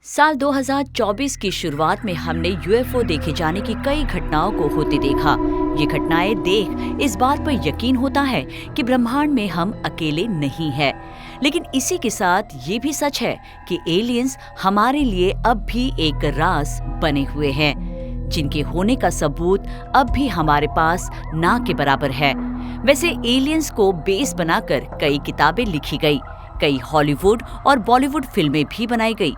साल 2024 की शुरुआत में हमने यूएफओ देखे जाने की कई घटनाओं को होते देखा। ये घटनाएं देख इस बात पर यकीन होता है कि ब्रह्मांड में हम अकेले नहीं हैं। लेकिन इसी के साथ ये भी सच है कि एलियंस हमारे लिए अब भी एक राज बने हुए हैं, जिनके होने का सबूत अब भी हमारे पास ना के बराबर है। वैसे एलियंस को बेस बनाकर कई किताबें लिखी गई, कई हॉलीवुड और बॉलीवुड फिल्में भी बनाई गई।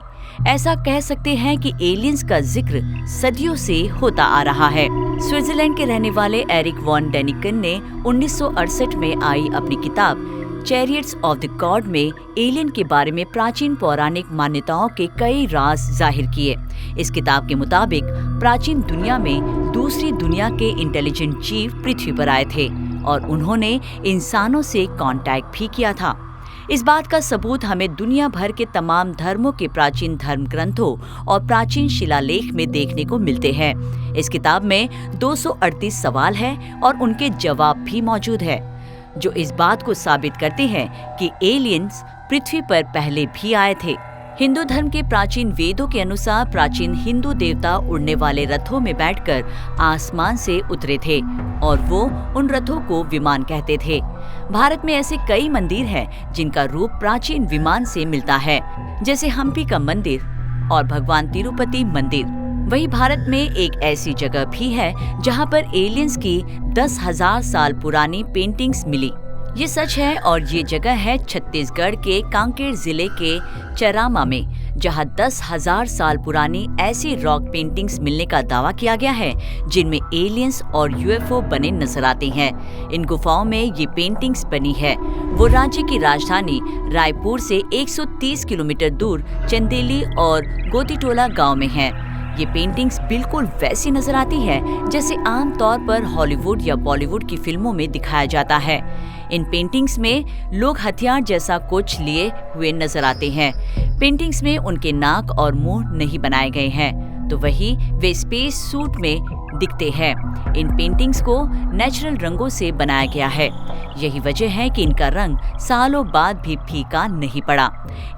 ऐसा कह सकते हैं कि एलियंस का जिक्र सदियों से होता आ रहा है। स्विट्जरलैंड के रहने वाले एरिक वॉन डेनिकन ने 1968 में आई अपनी किताब चैरियट्स ऑफ द गॉड में एलियन के बारे में प्राचीन पौराणिक मान्यताओं के कई राज जाहिर किए। इस किताब के मुताबिक प्राचीन दुनिया में दूसरी दुनिया के इंटेलिजेंट जीव पृथ्वी पर आए थे और उन्होंने इंसानों से कांटेक्ट भी किया था। इस बात का सबूत हमें दुनिया भर के तमाम धर्मों के प्राचीन धर्म ग्रंथों और प्राचीन शिलालेख में देखने को मिलते हैं। इस किताब में 238 सवाल हैं और उनके जवाब भी मौजूद है, जो इस बात को साबित करते हैं कि एलियंस पृथ्वी पर पहले भी आए थे। हिंदू धर्म के प्राचीन वेदों के अनुसार प्राचीन हिंदू देवता उड़ने वाले रथों में बैठकर आसमान से उतरे थे और वो उन रथों को विमान कहते थे। भारत में ऐसे कई मंदिर हैं जिनका रूप प्राचीन विमान से मिलता है, जैसे हम्पी का मंदिर और भगवान तिरुपति मंदिर। वही भारत में एक ऐसी जगह भी है जहां पर एलियंस की 10,000 साल पुरानी पेंटिंग्स मिली। ये सच है और ये जगह है छत्तीसगढ़ के कांकेर जिले के चरामा में, जहां 10,000 साल पुरानी ऐसी रॉक पेंटिंग्स मिलने का दावा किया गया है जिनमें एलियंस और यूएफओ बने नजर आते हैं। इन गुफाओं में ये पेंटिंग्स बनी है वो राज्य की राजधानी रायपुर से 130 किलोमीटर दूर चंदेली और गोतीटोला गांव में है। ये पेंटिंग्स बिल्कुल वैसी नजर आती है जैसे आम तौर पर हॉलीवुड या बॉलीवुड की फिल्मों में दिखाया जाता है। इन पेंटिंग्स में लोग हथियार जैसा कुछ लिए हुए नजर आते हैं। पेंटिंग्स में उनके नाक और मुंह नहीं बनाए गए हैं, तो वही वे स्पेस सूट में दिखते हैं। इन पेंटिंग्स को नेचुरल रंगों से बनाया गया है। यही वजह है कि इनका रंग सालों बाद भी फीका नहीं पड़ा।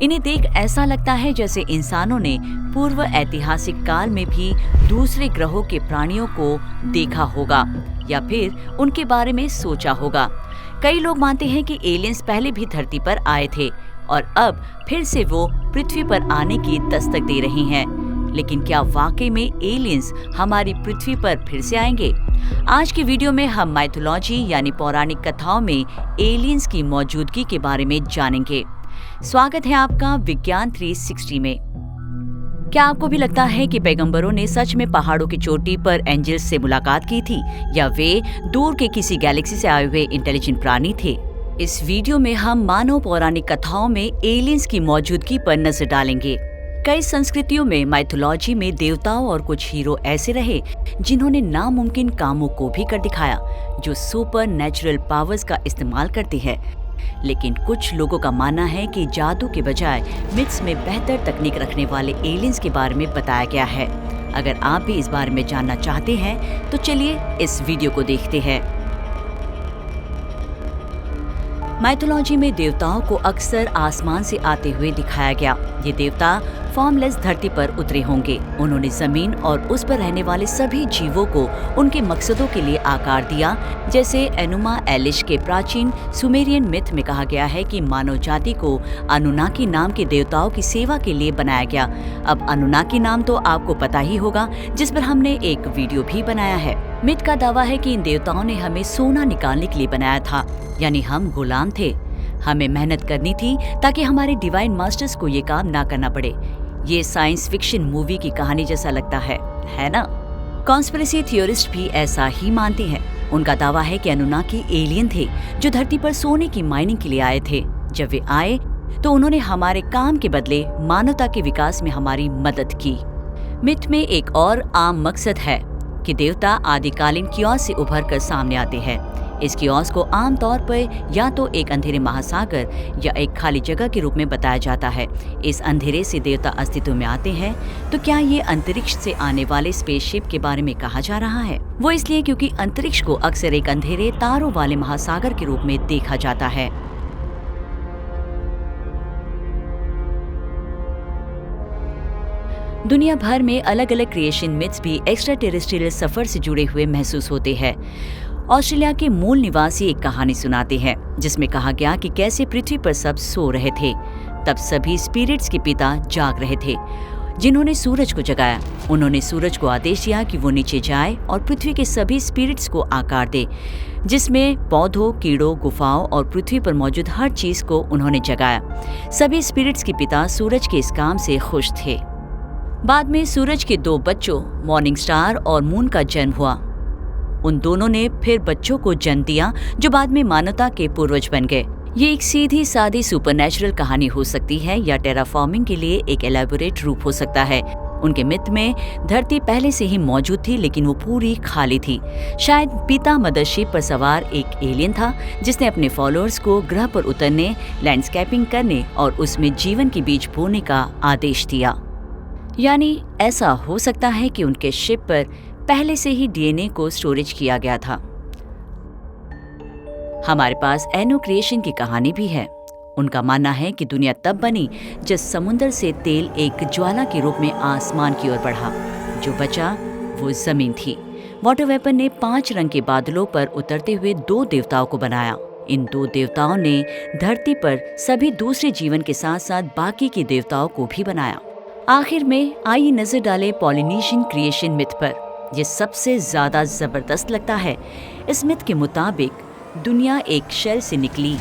इन्हें देख ऐसा लगता है जैसे इंसानों ने पूर्व ऐतिहासिक काल में भी दूसरे ग्रहों के प्राणियों को देखा होगा या फिर उनके बारे में सोचा होगा। कई लोग मानते हैं कि एलियंस पहले भी धरती पर आए थे और अब फिर से वो पृथ्वी पर आने की दस्तक दे रहे हैं। लेकिन क्या वाकई में एलियंस हमारी पृथ्वी पर फिर से आएंगे? आज की वीडियो में हम माइथोलॉजी यानी पौराणिक कथाओं में एलियंस की मौजूदगी के बारे में जानेंगे। स्वागत है आपका विज्ञान 360 में। क्या आपको भी लगता है कि पैगंबरों ने सच में पहाड़ों की चोटी पर एंजल्स से मुलाकात की थी या वे दूर के किसी गैलेक्सी से आए हुए इंटेलिजेंट प्राणी थे? इस वीडियो में हम मानव पौराणिक कथाओं में एलियंस की मौजूदगी पर नजर डालेंगे। कई संस्कृतियों में माइथोलॉजी में देवताओं और कुछ हीरो ऐसे रहे जिन्होंने नामुमकिन कामों को भी कर दिखाया, जो सुपर नेचुरल पावर्स का इस्तेमाल करते हैं। लेकिन कुछ लोगों का मानना है कि जादू के बजाय मिथ्स में बेहतर तकनीक रखने वाले एलियंस के बारे में बताया गया है। अगर आप भी इस बारे में जानना चाहते हैं तो चलिए इस वीडियो को देखते हैं। माइथोलॉजी में देवताओं को अक्सर आसमान से आते हुए दिखाया गया। ये देवता फॉर्मलेस धरती पर उतरे होंगे। उन्होंने जमीन और उस पर रहने वाले सभी जीवों को उनके मकसदों के लिए आकार दिया। जैसे एनुमा एलिश के प्राचीन सुमेरियन मिथ में कहा गया है कि मानव जाति को अनुनाकी नाम के देवताओं की सेवा के लिए बनाया गया। अब अनुनाकी नाम तो आपको पता ही होगा, जिस पर हमने एक वीडियो भी बनाया है। मिथ का दावा है कि इन देवताओं ने हमें सोना निकालने के लिए बनाया था, यानी हम गुलाम थे। हमें मेहनत करनी थी ताकि हमारे डिवाइन मास्टर्स को ये काम ना करना पड़े। ये साइंस फिक्शन मूवी की कहानी जैसा लगता है ना? कॉन्स्पिरेसी थियोरिस्ट भी ऐसा ही मानते हैं। उनका दावा है कि अनुनाकी एलियन थे जो धरती पर सोने की माइनिंग के लिए आए थे। जब वे आए तो उन्होंने हमारे काम के बदले मानवता के विकास में हमारी मदद की। मिथ में एक और आम मकसद है कि देवता आदिकालीन कियोस से उभर कर सामने आते हैं। इस कियोस को आमतौर पर या तो एक अंधेरे महासागर या एक खाली जगह के रूप में बताया जाता है। इस अंधेरे से देवता अस्तित्व में आते हैं। तो क्या ये अंतरिक्ष से आने वाले स्पेसशिप के बारे में कहा जा रहा है? वो इसलिए क्योंकि अंतरिक्ष को अक्सर एक अंधेरे तारों वाले महासागर के रूप में देखा जाता है। दुनिया भर में अलग अलग क्रिएशन मिथ्स भी एक्स्ट्रा टेरेस्ट्रियल सफर से जुड़े हुए महसूस होते हैं। ऑस्ट्रेलिया के मूल निवासी एक कहानी सुनाते हैं जिसमें कहा गया कि कैसे पृथ्वी पर सब सो रहे थे, तब सभी स्पिरिट्स के पिता जाग रहे थे जिन्होंने सूरज को जगाया। उन्होंने सूरज को आदेश दिया कि वो नीचे जाए और पृथ्वी के सभी स्पिरिट्स को आकार दे, जिसमें पौधों, कीड़ों, गुफाओं और पृथ्वी पर मौजूद हर चीज को उन्होंने जगाया। सभी स्पिरिट्स के पिता सूरज के इस काम से खुश थे। बाद में सूरज के 2 बच्चों मॉर्निंग स्टार और मून का जन्म हुआ। उन दोनों ने फिर बच्चों को जन्म दिया जो बाद में मानवता के पूर्वज बन गए। ये एक सीधी सादी सुपरनैचुरल कहानी हो सकती है या टेराफॉर्मिंग के लिए एक एलैबोरेट रूप हो सकता है। उनके मिथ में धरती पहले से ही मौजूद थी लेकिन वो पूरी खाली थी। शायद पिता मदरशिप पर सवार एक एलियन था जिसने अपने फॉलोअर्स को ग्रह पर उतरने, लैंडस्केपिंग करने और उसमें जीवन के बीज बोने का आदेश दिया। यानी ऐसा हो सकता है कि उनके शिप पर पहले से ही डीएनए को स्टोरेज किया गया था। हमारे पास एनो क्रिएशन की कहानी भी है। उनका मानना है कि दुनिया तब बनी जब समुद्र से तेल एक ज्वाला के रूप में आसमान की ओर बढ़ा। जो बचा वो जमीन थी। वाटर वेपर ने 5 रंग के बादलों पर उतरते हुए 2 देवताओं को बनाया। इन 2 देवताओं ने धरती पर सभी दूसरे जीवन के साथ साथ बाकी के देवताओं को भी बनाया। आखिर में आइए नजर डालें पॉलिनेशियन क्रिएशन मिथ पर। यह सबसे ज्यादा जबरदस्त लगता है। इस मिथ के मुताबिक दुनिया एक शेल से निकली।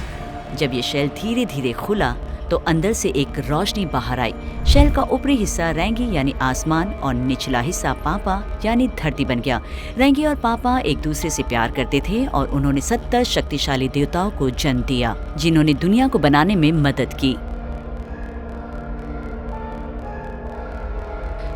जब ये शेल धीरे धीरे खुला तो अंदर से एक रोशनी बाहर आई। शेल का ऊपरी हिस्सा रैंगी यानी आसमान और निचला हिस्सा पापा यानी धरती बन गया। रैंगी और पापा एक दूसरे से प्यार करते थे और उन्होंने 70 शक्तिशाली देवताओं को जन्म दिया जिन्होंने दुनिया को बनाने में मदद की।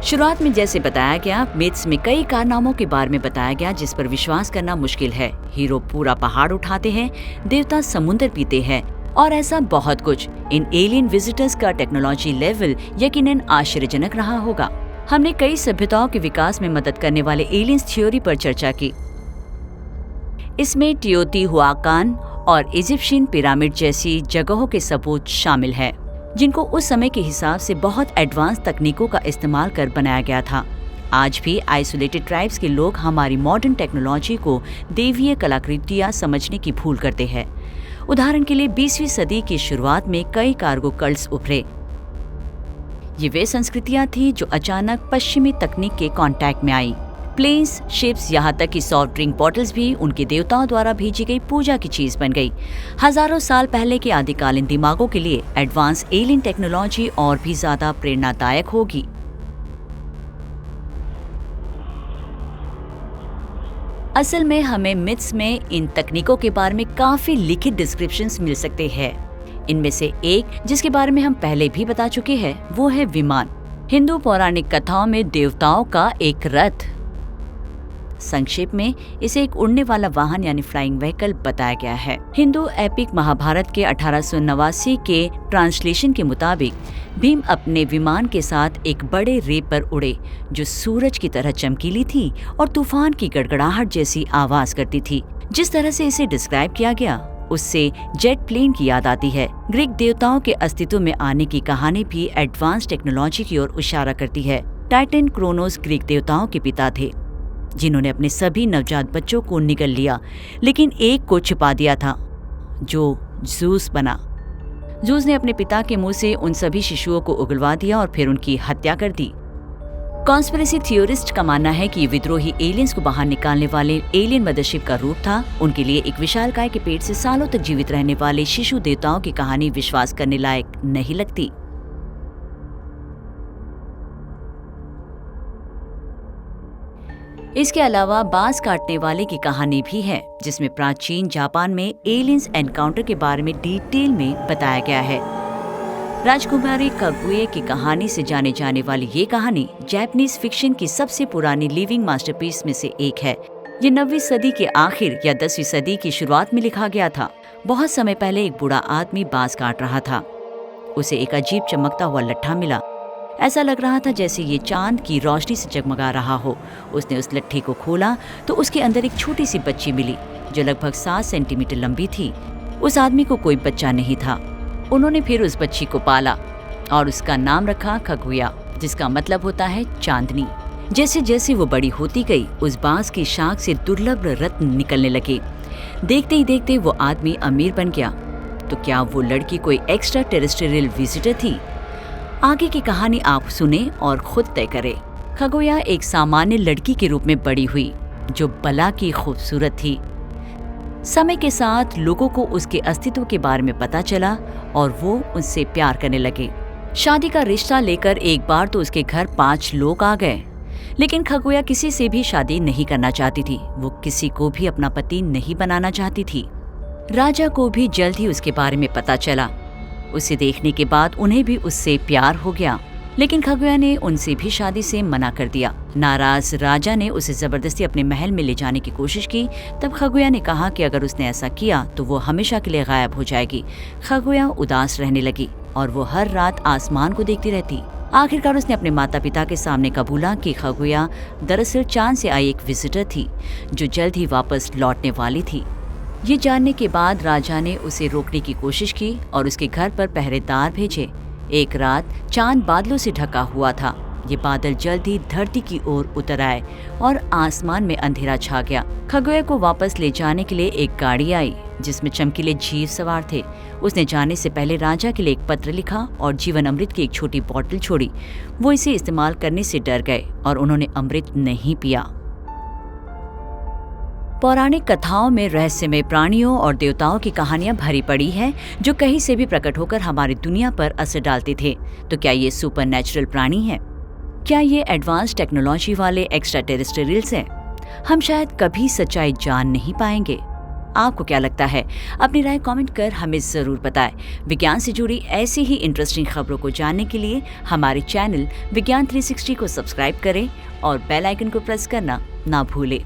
शुरुआत में जैसे बताया गया, मिथ्स में कई कारनामों के बारे में बताया गया जिस पर विश्वास करना मुश्किल है। हीरो पूरा पहाड़ उठाते हैं, देवता समुद्र पीते हैं और ऐसा बहुत कुछ। इन एलियन विजिटर्स का टेक्नोलॉजी लेवल यकीनन आश्चर्यजनक रहा होगा। हमने कई सभ्यताओं के विकास में मदद करने वाले एलियंस थ्योरी पर चर्चा की। इसमें टियोतिहुआकान और इजिप्शियन पिरामिड जैसी जगहों के सबूत शामिल है जिनको उस समय के हिसाब से बहुत एडवांस तकनीकों का इस्तेमाल कर बनाया गया था। आज भी आइसोलेटेड ट्राइब्स के लोग हमारी मॉडर्न टेक्नोलॉजी को देवीय कलाकृतियां समझने की भूल करते हैं। उदाहरण के लिए 20वीं सदी की शुरुआत में कई कार्गो कल्ट्स उभरे। ये वे संस्कृतियां थी जो अचानक पश्चिमी तकनीक के कांटेक्ट में आई। प्लेन्स, शिप्स, यहाँ तक कि सॉफ्ट ड्रिंक बॉटल्स भी उनके देवताओं द्वारा भेजी गई पूजा की चीज बन गई। हजारों साल पहले के आदिकालीन दिमागों के लिए एडवांस एलियन टेक्नोलॉजी और भी ज्यादा प्रेरणादायक होगी। असल में हमें मिथ्स में इन तकनीकों के बारे में काफी लिखित डिस्क्रिप्शंस मिल सकते हैं। इनमें से एक जिसके बारे में हम पहले भी बता चुके हैं वो है विमान। हिंदू पौराणिक कथाओं में देवताओं का एक रथ, संक्षेप में इसे एक उड़ने वाला वाहन यानी फ्लाइंग व्हीकल बताया गया है। हिंदू एपिक महाभारत के 1889 के ट्रांसलेशन के मुताबिक भीम अपने विमान के साथ एक बड़े रेत पर उड़े जो सूरज की तरह चमकीली थी और तूफान की गड़गड़ाहट जैसी आवाज करती थी। जिस तरह से इसे डिस्क्राइब किया गया उससे जेट प्लेन की याद आती है। ग्रीक देवताओं के अस्तित्व में आने की कहानी भी एडवांस टेक्नोलॉजी की ओर इशारा करती है। टाइटन क्रोनोस ग्रीक देवताओं के पिता थे जिन्होंने अपने सभी नवजात बच्चों को निगल लिया, लेकिन एक को छिपा दिया था जो ज़ूस बना। ज़ूस ने अपने पिता के मुंह से उन सभी शिशुओं को उगलवा दिया और फिर उनकी हत्या कर दी। कॉन्स्पिरेसी थियोरिस्ट का मानना है कि ये विद्रोही एलियंस को बाहर निकालने वाले एलियन मदरशिप का रूप था। उनके लिए एक विशालकाय के पेट से सालों तक जीवित रहने वाले शिशु देवताओं की कहानी विश्वास करने लायक नहीं लगती। इसके अलावा बांस काटने वाले की कहानी भी है जिसमें प्राचीन जापान में एलियंस एनकाउंटर के बारे में डिटेल में बताया गया है। राजकुमारी कागुए की कहानी से जाने जाने वाली ये कहानी जापानीज फिक्शन की सबसे पुरानी लिविंग मास्टरपीस में से एक है। ये 9वीं सदी के आखिर या 10वीं सदी की शुरुआत में लिखा गया था। बहुत समय पहले एक बूढ़ा आदमी बांस काट रहा था। उसे एक अजीब चमकता हुआ लट्ठा मिला। ऐसा लग रहा था जैसे ये चांद की रोशनी से जगमगा रहा हो। उसने उस लट्ठे को खोला तो उसके अंदर एक छोटी सी बच्ची मिली जो लगभग 7 सेंटीमीटर लंबी थी। उस आदमी को कोई बच्चा नहीं था। उन्होंने फिर उस बच्ची को पाला और उसका नाम रखा खगुया, जिसका मतलब होता है चांदनी। जैसे जैसे वो बड़ी होती गई, उस बांस की शाख से दुर्लभ रत्न निकलने लगे। देखते ही देखते वो आदमी अमीर बन गया। तो क्या वो लड़की कोई एक्स्ट्रा टेरेस्ट्रियल विजिटर थी? आगे की कहानी आप सुने और खुद तय करें। खगोया एक सामान्य लड़की के रूप में बड़ी हुई, जो भला की खूबसूरत थी। समय के साथ लोगों को उसके अस्तित्व के बारे में पता चला और वो उससे प्यार करने लगे। शादी का रिश्ता लेकर एक बार तो उसके घर 5 लोग आ गए, लेकिन खगोया किसी से भी शादी नहीं करना चाहती थी। वो किसी को भी अपना पति नहीं बनाना चाहती थी। राजा को भी जल्द ही उसके बारे में पता चला। उसे देखने के बाद उन्हें भी उससे प्यार हो गया, लेकिन खगोया ने उनसे भी शादी से मना कर दिया। नाराज राजा ने उसे जबरदस्ती अपने महल में ले जाने की कोशिश की। तब खगोया ने कहा कि अगर उसने ऐसा किया तो वो हमेशा के लिए गायब हो जाएगी। खगोया उदास रहने लगी और वो हर रात आसमान को देखती रहती। आखिरकार उसने अपने माता पिता के सामने कबूला कि खगोया दरअसल चांद से आई एक विजिटर थी, जो जल्द ही वापस लौटने वाली थी। ये जानने के बाद राजा ने उसे रोकने की कोशिश की और उसके घर पर पहरेदार भेजे। एक रात चांद बादलों से ढका हुआ था। ये बादल जल्द ही धरती की ओर उतर आए और आसमान में अंधेरा छा गया। खगोया को वापस ले जाने के लिए एक गाड़ी आई, जिसमें चमकीले जीव सवार थे। उसने जाने से पहले राजा के लिए एक पत्र लिखा और जीवन अमृत की एक छोटी बोतल छोड़ी। वो इसे इस्तेमाल करने से डर गए और उन्होंने अमृत नहीं पिया। पौराणिक कथाओं में रहस्यमय प्राणियों और देवताओं की कहानियां भरी पड़ी हैं, जो कहीं से भी प्रकट होकर हमारी दुनिया पर असर डालते थे। तो क्या ये सुपरनैचुरल प्राणी हैं? क्या ये एडवांस टेक्नोलॉजी वाले एक्स्ट्रा टेरेस्ट्रियल्स हैं? हम शायद कभी सच्चाई जान नहीं पाएंगे। आपको क्या लगता है? अपनी राय कमेंट कर हमें जरूर बताएं। विज्ञान से जुड़ी ऐसी ही इंटरेस्टिंग खबरों को जानने के लिए हमारे चैनल विज्ञान 360 को सब्सक्राइब करें और बेल आइकन को प्रेस करना ना भूलें।